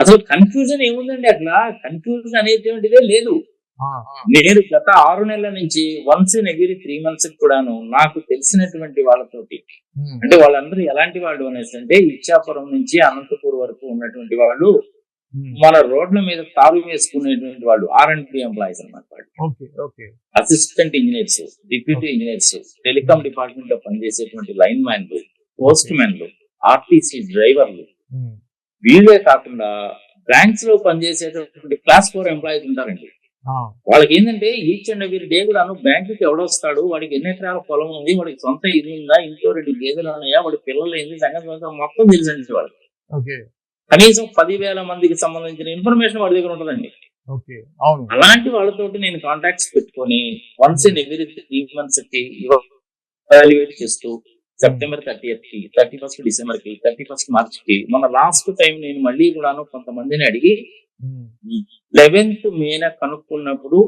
అసలు కన్ఫ్యూజన్ ఏముందండి? అట్లా కన్ఫ్యూజన్ అనేటువంటిదే లేదు. నేను గత 6 నెలల నుంచి వన్స్ ఇన్ ఎవ్రీ 3 months కూడాను నాకు తెలిసినటువంటి వాళ్ళతోటి, అంటే వాళ్ళందరూ ఎలాంటి వాళ్ళు అనేసి అంటే ఇచ్చాపురం నుంచి అనంతపూర్ వరకు ఉన్నటువంటి వాళ్ళు, మన రోడ్ల మీద తారు వేసుకునేటువంటి వాళ్ళు R&D ఎంప్లాయీస్ అన్నమాట. వాళ్ళు assistant engineers, deputy engineers, telecom department లో పనిచేసేటువంటి లైన్ మ్యాన్లు, పోస్ట్ మ్యాన్లు, ఆర్టీసీ డ్రైవర్లు, వీళ్ళే కాకుండా బ్యాంక్స్ లో పనిచేసేటువంటి క్లాస్ 4 ఎంప్లాయీస్ ఉంటారండి. వాళ్ళకి ఏంటంటే ఈచ్ అండ్ ఎవ్రీ డే కూడా బ్యాంకుకి ఎవడొస్తాడు, వాడికి ఎన్ని ఎకరాల పొలం ఉంది, వాడికి సొంత ఇల్లు ఉందా, ఇంట్లో 2 గేదెలు ఉన్నాయా, వాడి పిల్లలు ఏంది, సంగతి మొత్తం తెలుసండి వాళ్ళకి. కనీసం 10,000 మందికి సంబంధించిన ఇన్ఫర్మేషన్ వాడి దగ్గర ఉంటుందండి. అలాంటి వాళ్ళతోటి నేను కాంటాక్ట్స్ పెట్టుకొని వన్స్ ఇన్ ఎవ్రీ 3 months కి ఎవాల్యుయేట్ చేస్తూ September 30th కి, 31st December కి, 31st March కి, మన లాస్ట్ టైం నేను మళ్ళీ కూడాను కొంతమందిని అడిగి 11th May కనుక్కున్నప్పుడు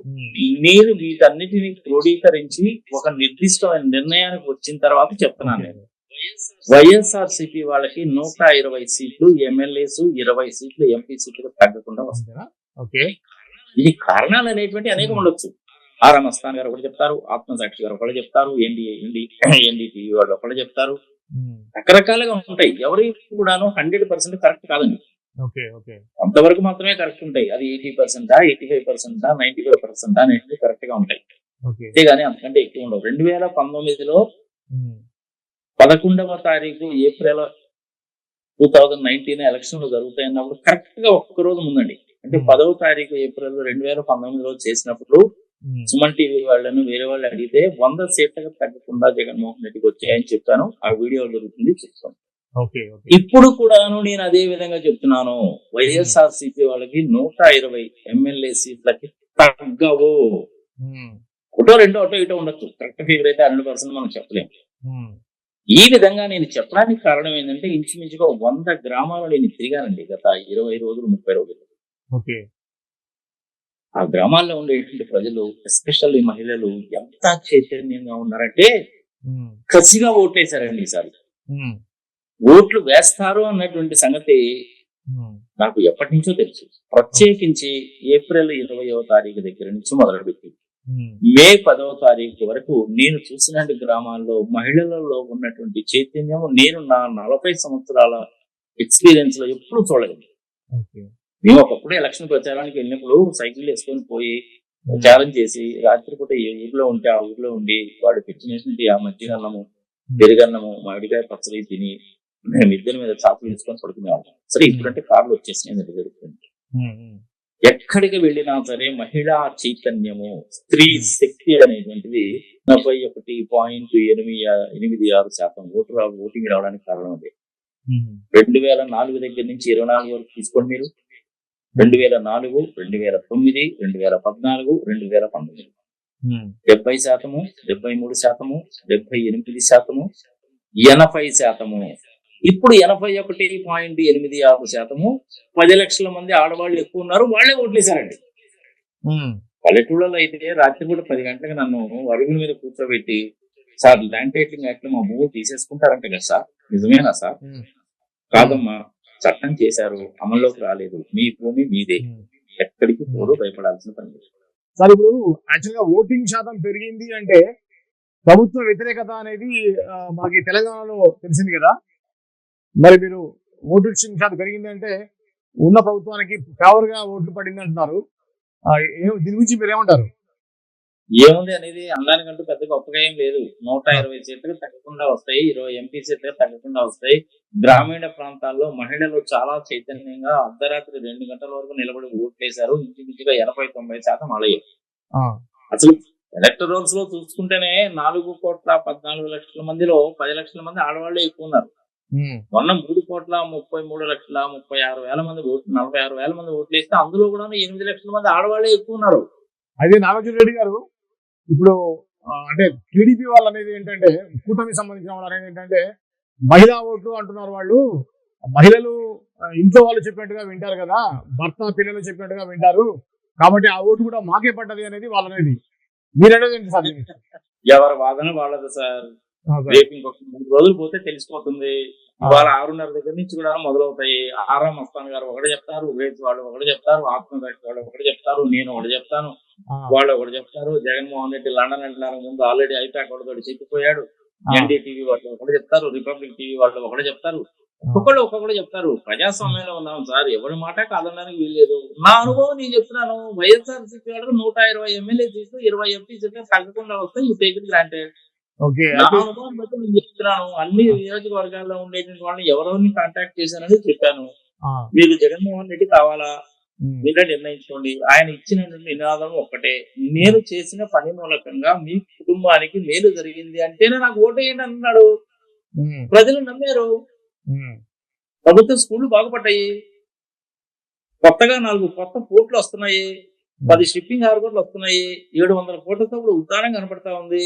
నేను వీటన్నిటిని క్రోడీకరించి ఒక నిర్దిష్టమైన నిర్ణయానికి వచ్చిన తర్వాత చెప్తున్నాను. నేను వైఎస్ఆర్సీపీ వాళ్ళకి 120 సీట్లు ఎమ్మెల్యేస్, 20 సీట్లు ఎంపీ సీట్లు తగ్గకుండా వస్తాయి. ఇది కారణాలు అనేటువంటి అనేకం ఉండొచ్చు. ఆర్ మస్తాన్ గారు ఒకటి చెప్తారు, ఆత్మసాక్షి గారు ఒకటి చెప్తారు, ఎన్డీటీవీ వాళ్ళు ఒకటి చెప్తారు, రకరకాలుగా ఉంటాయి. ఎవరి కూడాను 100% కరెక్ట్ కాదండి. అంతవరకు మాత్రమే కరెక్ట్ ఉంటాయి. అది 80%, 85%, 95% అనేది కరెక్ట్ గా ఉంటాయి. అంతేగాని అంతకంటే ఎక్కువ ఉండవు. 2019లో 11వ తారీఖు ఏప్రిల్ 2019 ఎలక్షన్లు జరుగుతాయన్నప్పుడు కరెక్ట్ గా ఒక్కరోజు ముందండి, అంటే 10వ తారీఖు ఏప్రిల్ 2019లో చేసినప్పుడు సుమన్ టీవీ వాళ్ళను వేరే వాళ్ళు అడిగితే 100 సీట్లకు తగ్గకుండా జగన్మోహన్ రెడ్డికి వచ్చాయని చెప్పాను. ఆ వీడియో దొరుకుతుంది, చూసుకోండి. ఇప్పుడు కూడాను నేను అదే విధంగా చెప్తున్నాను, వైఎస్ఆర్సీపీ వాళ్ళకి 120 ఎమ్మెల్యే సీట్లకి తగ్గవు. ఒకటో రెండో అటో ఇటో ఉండొచ్చు, కరెక్ట్ ఫిగర్ అయితే 100% మనం చెప్పలేము. ఈ విధంగా నేను చెప్పడానికి కారణం ఏంటంటే ఇంచుమించుగా 100 గ్రామాలు నేను తిరిగానండి గత 20 రోజులు 30 రోజులు. ఆ గ్రామాల్లో ఉండేటువంటి ప్రజలు, ఎస్పెషల్లీ మహిళలు ఎంత చైతన్యంగా ఉన్నారంటే కసిగా ఓట్లేశారండి. ఈసారి ఓట్లు వేస్తారు అన్నటువంటి సంగతి నాకు ఎప్పటి నుంచో తెలుసు. ప్రత్యేకించి ఏప్రిల్ 20వ తారీఖు దగ్గర నుంచి మొదలుపెట్టి మే 10వ తారీఖు వరకు నేను చూసిన గ్రామాల్లో మహిళలలో ఉన్నటువంటి చైతన్యం నేను నా 40 సంవత్సరాల ఎక్స్పీరియన్స్ లో ఎప్పుడు చూడలేదు. మేము ఒకప్పుడు ఎలక్షన్ ప్రచారానికి వెళ్ళినప్పుడు సైకిల్ వేసుకొని పోయి ప్రచారం చేసి రాత్రిపూట ఏ ఊర్లో ఉంటే ఆ ఊర్లో ఉండి వాడు పెట్టినటువంటి ఆ మధ్యగన్నము, పెరుగన్నము, మామిడికాయ పచ్చడి తిని మేము ఇద్దరి మీద చాపులు వేసుకొని పడుకునేవాళ్ళం. సరే ఇప్పుడంటే కార్లు వచ్చేసినాయి, జరుగుతుంది. ఎక్కడికి వెళ్ళినా సరే మహిళా చైతన్యము, స్త్రీ శక్తి అనేటువంటిది 41.86% ఓటింగ్ రావడానికి కారణం అదే. 2004 దగ్గర నుంచి 24 వరకు తీసుకోండి మీరు. 2004, 2009, 2014, 2019 70%, 73%, 78%, 80%. ఇప్పుడు 81.86%. 10 లక్షల మంది ఆడవాళ్ళు ఎక్కువ ఉన్నారు, వాళ్లే ఓట్లేశారండి. పల్లెటూళ్ళలో అయితే రాత్రిపూట 10 గంటలకు నన్ను అరుగుల మీద కూర్చోబెట్టి, సార్ ల్యాండ్ టైటిలింగ్ యాక్ట్ మా భూములు తీసేసుకుంటారంట కదా సార్, నిజమేనా సార్? కాదమ్మా, చట్టం చేశారు, అమల్లోకి రాలేదు, మీ భూమి మీదే, ఎక్కడికి పోరు, భయపడాల్సిన పని లేదు సార్. ఇప్పుడు యాక్చువల్గా ఓటింగ్ శాతం పెరిగింది అంటే ప్రభుత్వ వ్యతిరేకత అనేది మనకి తెలంగాణలో తెలిసింది కదా. మరి మీరు ఓటింగ్ శాతం పెరిగింది అంటే ఉన్న ప్రభుత్వానికి ఫేవర్ గా ఓట్లు పడింది అంటున్నారు. దీని గురించి మీరు ఏమంటారు? ఏముంది అనేది అనడానికంటూ పెద్ద గొప్పగా ఏం లేదు. 120 సీట్లకు తగ్గకుండా వస్తాయి, 20 ఎంపీ సీట్లకు తగ్గకుండా వస్తాయి. గ్రామీణ ప్రాంతాల్లో మహిళలు చాలా చైతన్యంగా అర్ధరాత్రి 2 గంటల వరకు నిలబడి ఓట్లేశారు. ఇంచుమించుగా 80-90% అలాగే. అసలు ఎలక్టరోల్స్ లో చూసుకుంటేనే 4,14,00,000 మందిలో 10 లక్షల మంది ఆడవాళ్లే ఎక్కువ ఉన్నారు. మొన్న 3,33,36,000 మంది ఓట్లు, 46,000 మంది ఓట్లు వేస్తే అందులో కూడా 8 లక్షల మంది ఆడవాళ్లే ఎక్కువ ఉన్నారు. అదే నాగార్జున రెడ్డి గారు ఇప్పుడు అంటే టీడీపీ వాళ్ళు అనేది ఏంటంటే, కూటమికి సంబంధించిన వాళ్ళు అనేది ఏంటంటే మహిళా ఓట్లు అంటున్నారు. వాళ్ళు మహిళలు ఇంట్లో వాళ్ళు చెప్పినట్టుగా వింటారు కదా, భర్త పిల్లలు చెప్పినట్టుగా వింటారు, కాబట్టి ఆ ఓటు కూడా మాకే పడ్డది అనేది వాళ్ళనేది. మీరనేది ఏంటి సార్? ఎవరి వాదన వాళ్ళది సార్. రేపు ఇంకొక 3 రోజులు పోతే తెలిసిపోతుంది. ఇవాళ 6:30 దగ్గర నుంచి కూడా మొదలవుతాయి. ఆరా మస్తాన్ గారు ఒకటి చెప్తారు, వేజ్ వాళ్ళు ఒకటి చెప్తారు, ఆత్మసాక్షి వాళ్ళు ఒకటి చెప్తారు, నేను ఒకటి చెప్తాను, వాళ్ళు ఒకటి చెప్తారు. జగన్మోహన్ రెడ్డి లండన్ వెళ్ళడానికి ముందు ఆల్రెడీ ఐపాక్ ఒకటి చెప్పిపోయాడు. ఎన్డీటీవీ వాళ్ళు ఒకటి చెప్తారు, రిపబ్లిక్ టీవీ వాళ్ళు ఒకటి చెప్తారు, ఒక్కొక్కడు చెప్తారు. ప్రజాస్వామ్యంలో ఉన్నాం సార్, ఎవరి మాట కాదనడానికి వీల్లేదు. నా అనుభవం నేను చెప్తున్నాను. వైఎస్ఆర్సీపీ వాళ్ళు 120 ఎమ్మెల్యే సీట్లు 20 ఎంపీ సీట్లు తగ్గకుండా వస్తాయి. You take it granted. నా అనుభవం బట్టి నేను చెప్తున్నాను. అన్ని నియోజకవర్గాల్లో ఉండేటువంటి వాళ్ళని ఎవరెవరిని కాంటాక్ట్ చేశానని చెప్పాను. మీకు జగన్మోహన్ రెడ్డి కావాలా, మీరే నిర్ణయించుకోండి. ఆయన ఇచ్చినటువంటి నినాదం ఒక్కటే, నేను చేసిన పని మూలకంగా మీ కుటుంబానికి మేలు జరిగింది అంటేనే నాకు ఓటేయండి అన్నాడు. ప్రజలు నమ్మారు. ప్రభుత్వ స్కూళ్లు బాగుపడ్డాయి. కొత్తగా 4 కొత్త పోర్ట్లు వస్తున్నాయి, 10 షిప్పింగ్ హార్బర్లు వస్తున్నాయి, 700 కోట్లతో కూడా ఉద్దానం కనపడతా ఉంది.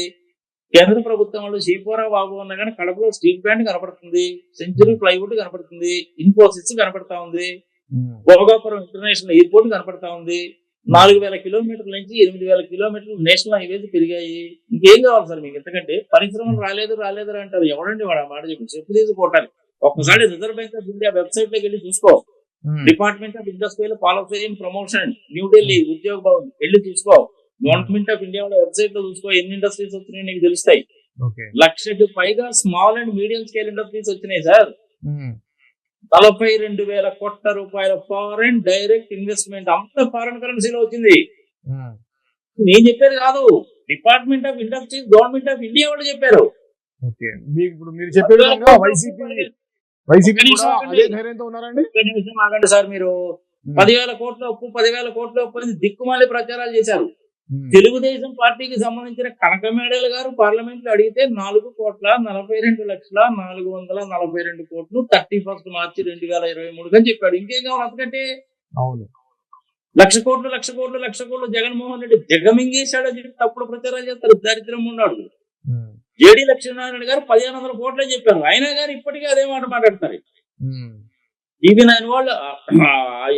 కేంద్ర ప్రభుత్వం వాళ్ళు శ్రీపోరా బాబు అన్నా కానీ కడపలో స్టీల్ ప్లాంట్ కనపడుతుంది, సెంచురీ ప్లైవుడ్ కనపడుతుంది, ఇన్ఫోసిస్ కనపడతా ఉంది, భోగాపురం ఇంటర్నేషనల్ ఎయిర్పోర్ట్ కనపడతా ఉంది. 4,000 కిలోమీటర్ల నుంచి 8,000 కిలోమీటర్లు నేషనల్ హైవేస్ పెరిగాయి. ఇంకేం కావాలి సార్ మీకు? ఎందుకంటే పరిశ్రమలు రాలేదు అంటారు. ఎవడండి వాడు ఆ మాట చెప్పు తీసుకోవటానికి? ఒక్కసారి reserve bank of India website లోకి వెళ్ళి చూసుకో. Department of industrial policy and promotion, New Delhi ఉద్యోగ భవన్ వెళ్ళి చూసుకో. గవర్నమెంట్ ఆఫ్ ఇండియా వెబ్సైట్ లో చూసుకో. ఎన్ని ఇండస్ట్రీస్ వచ్చినాయి నీకు తెలుస్తాయి. 1,00,000కి పైగా small and medium scale industries వచ్చినాయి సార్. 42,000 కోట్ల రూపాయల ఫారెన్ డైరెక్ట్ ఇన్వెస్ట్మెంట్, అంత ఫారెన్ కరెన్సీలో వచ్చింది. నేను చెప్పేది కాదు, department of industries, government of India వాళ్ళు చెప్పారు. మీరు చెప్పే విధంగా వైసీపీ ఉన్నారండి. ఆగండి సార్, మీరు 10,000 కోట్ల అప్పు 10,000 కోట్ల అప్పు అని దిక్కుమాలి ప్రచారాలు చేశారు. తెలుగుదేశం పార్టీకి సంబంధించిన కనకమేడల గారు పార్లమెంట్ లో అడిగితే 4,42,442 కోట్లు 31 మార్చి 2023 అని చెప్పాడు. ఇంకేం కావాలి అంతకంటే? 1,00,000 కోట్లు జగన్మోహన్ రెడ్డి దిగమింగేశాడని చెప్పి తప్పుడు ప్రచారాలు చేస్తారు. దరిద్రం ఉన్నాడు. జేడీ లక్ష్మీనారాయణ గారు 1,500 కోట్లే చెప్పారు. అయినా గారు ఇప్పటికీ అదే మాట మాట్లాడతారు. TV9 వాళ్ళు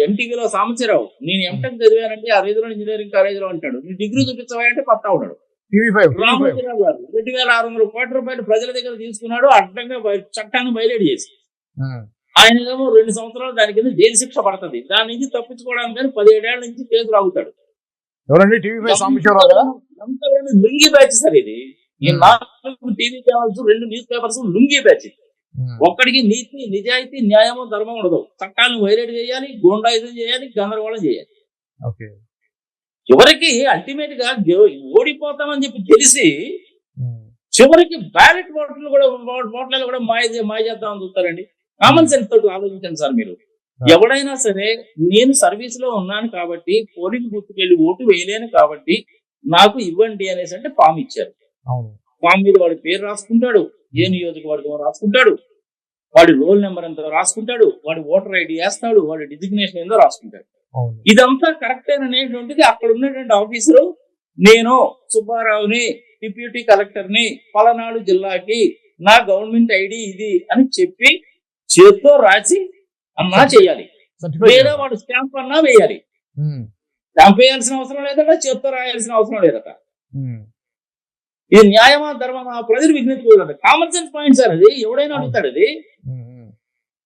ఎన్టీవీలో సాంబశివరావు, నేను ఎంటెక్ చదివానంటే ఆ రీతిలో ఇంజనీరింగ్ కాలేజీలో అంటాడు. నీ డిగ్రీ చూపించవాలంటే పత్తా ఉన్నాడు. రామోజీరావు గారు 2,600 కోట్ల రూపాయలు ప్రజల దగ్గర తీసుకున్నాడు, అడ్డంగా చట్టాన్ని వైలేట్ చేసి. ఆయనకేమో 2 సంవత్సరాలు దాని కింద జైలు శిక్ష పడుతుంది. దాని నుంచి తప్పించుకోవడానికి కానీ 17 ఏళ్ల నుంచి కేసులు ఆగుతాడు. లుంగి బ్యాచ్ సార్ ఇది. ఈ 4 TV channels, 2 news papers lungi batch. ఒక్కడికి నీతి, నిజాయితీ, న్యాయము, ధర్మం ఉండదు. చట్టాలను వైలేట్ చేయాలి, గూండాయిజం చేయాలి, గందరగోళం చేయాలి. చివరికి అల్టిమేట్ గా ఓడిపోతామని చెప్పి తెలిసి చివరికి బ్యాలెట్ ఓట్లలో కూడా మాయ చేద్దామని చూస్తారండి. కామన్ సెన్స్ తోటి ఆలోచించండి సార్ మీరు. ఎవడైనా సరే, నేను సర్వీస్ లో ఉన్నాను కాబట్టి, పోలింగ్ బూత్కి వెళ్ళి ఓటు వేయలేను కాబట్టి నాకు ఇవ్వండి అనేసి అంటే ఫామ్ ఇచ్చారు. ఫామ్ మీద వాడి పేరు రాసుకుంటాడు, ఏ నియోజకవర్గం రాసుకుంటాడు, వాడి రోల్ నెంబర్ ఎంతో రాసుకుంటాడు, వాడి ఓటర్ ఐడి వేస్తాడు, వాడి డిజిగ్నేషన్ ఏందో రాసుకుంటాడు. ఇదంతా కరెక్ట్ అనేటువంటిది అక్కడ ఉన్నటువంటి ఆఫీసరు, నేను సుబ్బారావుని, డిప్యూటీ కలెక్టర్ ని, పలనాడు జిల్లాకి నా గవర్నమెంట్ ఐడి ఇది అని చెప్పి చేత్తో రాసి అన్నా చేయాలి. లేదా వాడు స్టాంప్ అన్నా వేయాలి. స్టాంప్ వేయాల్సిన అవసరం లేదట, చేత్తో రాయాల్సిన అవసరం లేదట. ఇది న్యాయమా ధర్మమా? ప్రజలు విజ్ఞప్తి కామన్ సెన్స్ పాయింట్ సార్. అది ఎవడైనా అడుగుతాడు. అది